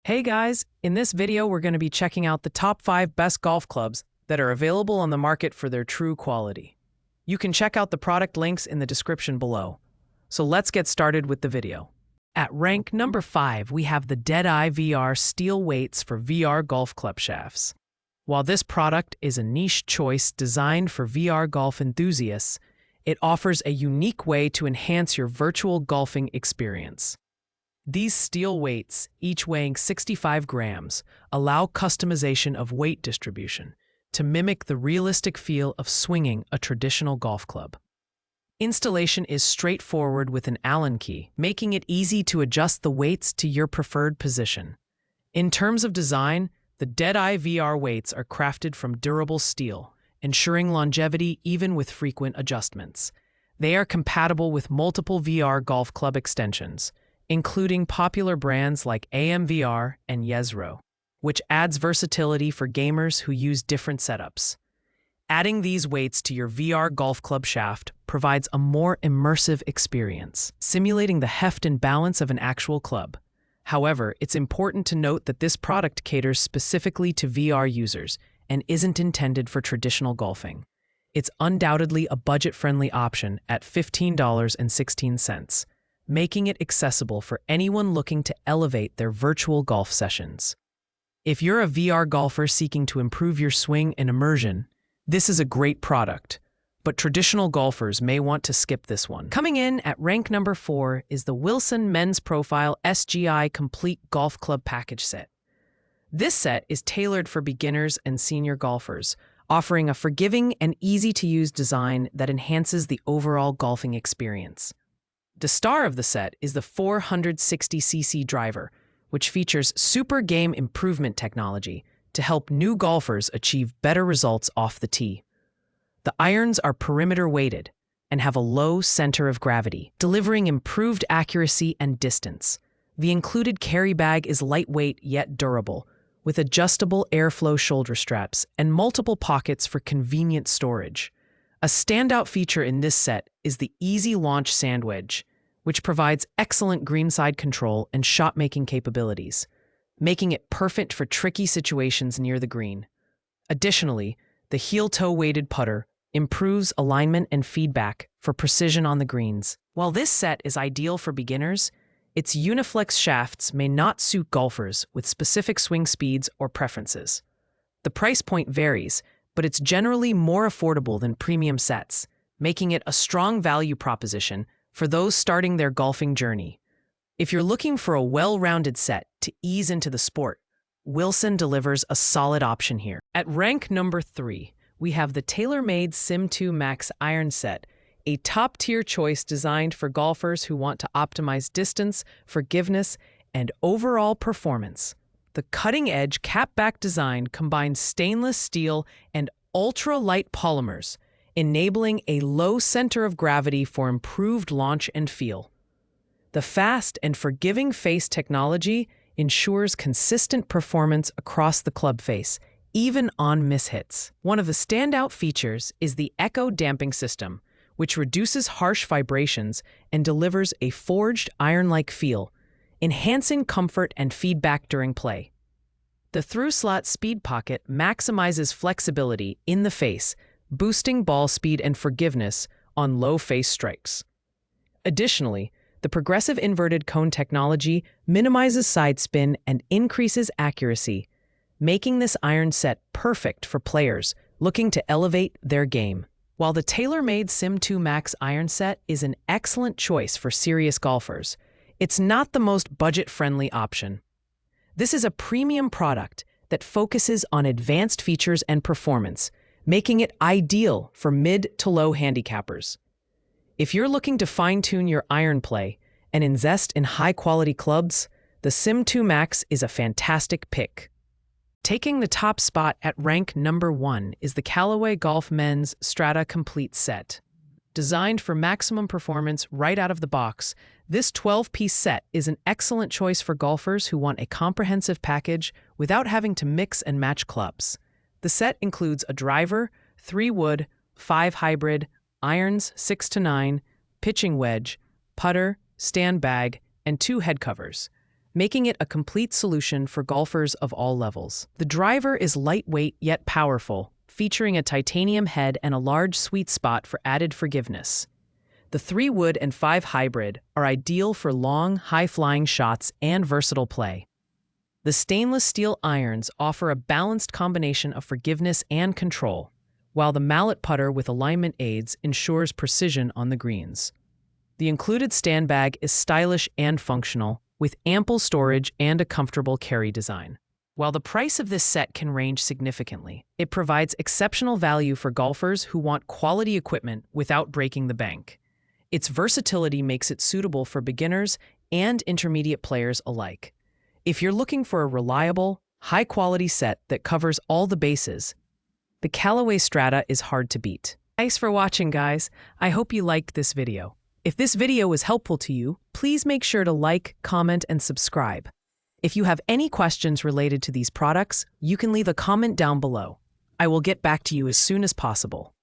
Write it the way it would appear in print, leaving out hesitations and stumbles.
Hey guys, in this video we're going to be checking out the top 5 best golf clubs that are available on the market for their true quality. You can check out the product links in the description below. So let's get started with the video. At rank number 5, we have the Deadeye VR steel weights for VR golf club shafts. While this product is a niche choice designed for VR golf enthusiasts, it offers a unique way to enhance your virtual golfing experience. These steel weights, each weighing 65 grams, allow customization of weight distribution to mimic the realistic feel of swinging a traditional golf club. Installation is straightforward with an Allen key, making it easy to adjust the weights to your preferred position. In terms of design, the Deadeye VR weights are crafted from durable steel, ensuring longevity even with frequent adjustments. They are compatible with multiple VR golf club extensions, including popular brands like AMVR and Yezro, which adds versatility for gamers who use different setups. Adding these weights to your VR golf club shaft provides a more immersive experience, simulating the heft and balance of an actual club. However, it's important to note that this product caters specifically to VR users and isn't intended for traditional golfing. It's undoubtedly a budget-friendly option at $15.16. Making it accessible for anyone looking to elevate their virtual golf sessions. If you're a VR golfer seeking to improve your swing and immersion, this is a great product, but traditional golfers may want to skip this one. Coming in at rank number 4 is the Wilson Men's Profile SGI Complete Golf Club Package Set. This set is tailored for beginners and senior golfers, offering a forgiving and easy-to-use design that enhances the overall golfing experience. The star of the set is the 460cc driver, which features super game improvement technology to help new golfers achieve better results off the tee. The irons are perimeter weighted and have a low center of gravity, delivering improved accuracy and distance. The included carry bag is lightweight yet durable, with adjustable airflow shoulder straps and multiple pockets for convenient storage. A standout feature in this set is the Easy Launch Sand Wedge, which provides excellent greenside control and shot-making capabilities, making it perfect for tricky situations near the green. Additionally, the heel-toe weighted putter improves alignment and feedback for precision on the greens. While this set is ideal for beginners, its Uniflex shafts may not suit golfers with specific swing speeds or preferences. The price point varies, but it's generally more affordable than premium sets, making it a strong value proposition for those starting their golfing journey. If you're looking for a well-rounded set to ease into the sport, Wilson delivers a solid option here. At rank number 3, we have the TaylorMade Sim 2 Max Iron Set, a top-tier choice designed for golfers who want to optimize distance, forgiveness, and overall performance. The cutting-edge cap-back design combines stainless steel and ultra-light polymers, enabling a low center of gravity for improved launch and feel. The fast and forgiving face technology ensures consistent performance across the club face, even on mishits. One of the standout features is the Echo damping system, which reduces harsh vibrations and delivers a forged iron-like feel, enhancing comfort and feedback during play. The through-slot speed pocket maximizes flexibility in the face, boosting ball speed and forgiveness on low face strikes. Additionally, the progressive inverted cone technology minimizes side spin and increases accuracy, making this iron set perfect for players looking to elevate their game. While the TaylorMade Sim 2 Max Iron Set is an excellent choice for serious golfers, it's not the most budget-friendly option. This is a premium product that focuses on advanced features and performance, making it ideal for mid to low handicappers. If you're looking to fine-tune your iron play and invest in high-quality clubs, the Sim 2 Max is a fantastic pick. Taking the top spot at rank number 1 is the Callaway Golf Men's Strata Complete Set. Designed for maximum performance right out of the box, this 12-piece set is an excellent choice for golfers who want a comprehensive package without having to mix and match clubs. The set includes a driver, 3 wood, 5 hybrid, irons 6 to 9, pitching wedge, putter, stand bag, and 2 head covers. making it a complete solution for golfers of all levels. The driver is lightweight yet powerful, featuring a titanium head and a large sweet spot for added forgiveness. The 3-wood and 5 hybrid are ideal for long, high-flying shots and versatile play. The stainless steel irons offer a balanced combination of forgiveness and control, while the mallet putter with alignment aids ensures precision on the greens. The included stand bag is stylish and functional, with ample storage and a comfortable carry design. While the price of this set can range significantly, it provides exceptional value for golfers who want quality equipment without breaking the bank. Its versatility makes it suitable for beginners and intermediate players alike. If you're looking for a reliable, high-quality set that covers all the bases, the Callaway Strata is hard to beat. Thanks for watching, guys. I hope you liked this video. If this video was helpful to you, please make sure to like, comment, and subscribe. If you have any questions related to these products, you can leave a comment down below. I will get back to you as soon as possible.